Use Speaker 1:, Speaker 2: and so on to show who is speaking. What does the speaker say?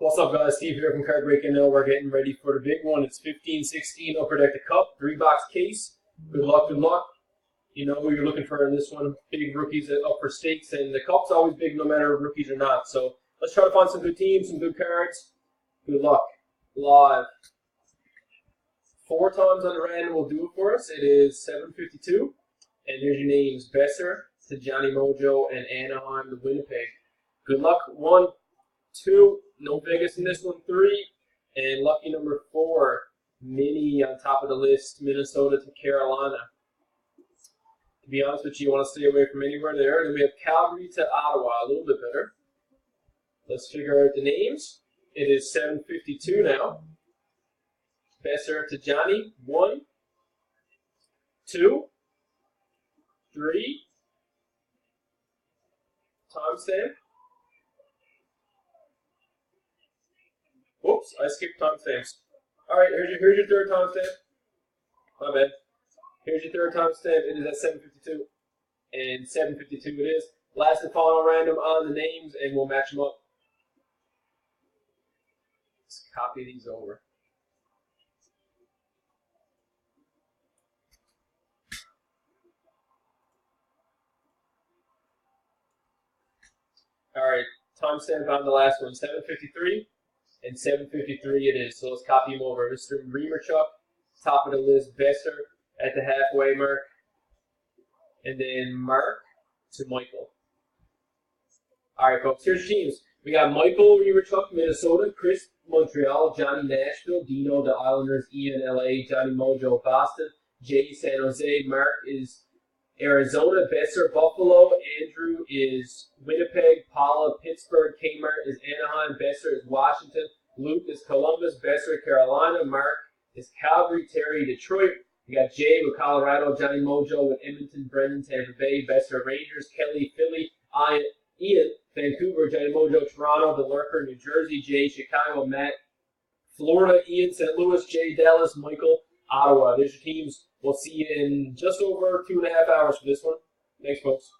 Speaker 1: What's up, guys? Steve here from Card Break NL. We're getting ready for the big one. It's 15-16 Upper Deck the Cup, 3-box case. Good luck, good luck. You know who you're looking for in this one. Big rookies up for stakes, and the Cup's always big no matter rookies or not. So let's try to find some good teams, some good cards. Good luck. Live. 4 times on the random will do it for us. It is 752. And there's your names: Besser, to Johnny Mojo, and Anaheim to Winnipeg. Good luck. 1, 2, no Vegas in this one. 3, and lucky number 4, Mini on top of the list, Minnesota to Carolina. To be honest with you, you want to stay away from anywhere there. Then we have Calgary to Ottawa, a little bit better. Let's figure out the names. It is 752 now. Besser to Johnny. 1, 2, 3. Timestamp. Whoops, I skipped timestamps. Alright, here's your third timestamp. My bad. Here's your third timestamp. It is at 752. And 752 it is. Last and final random on the names, and we'll match them up. Let's copy these over. Alright, timestamp on the last one, 753. And 753 it is. So let's copy him over. Mr. Remerchuk, top of the list. Besser at the halfway mark. And then Mark to Michael. Alright, folks, here's your teams. We got Michael Remerchuk, Minnesota. Chris, Montreal. Johnny, Nashville. Dino, the Islanders. Ian, LA. Johnny Mojo, Boston. Jay, San Jose. Mark is Arizona. Besser, Buffalo. Andrew is Winnipeg. Paula, Pittsburgh. Kmart is Anaheim. Besser is Washington. Luke is Columbus. Besser, Carolina. Mark is Calgary. Terry, Detroit. We got Jay with Colorado. Johnny Mojo with Edmonton. Brendan, Tampa Bay. Besser, Rangers. Kelly, Philly. Ian, Vancouver. Johnny Mojo, Toronto. The Lurker, New Jersey. Jay, Chicago. Matt, Florida. Ian, St. Louis. Jay, Dallas. Michael, Ottawa. There's your teams. We'll see you in just over 2.5 hours for this one. Thanks, folks.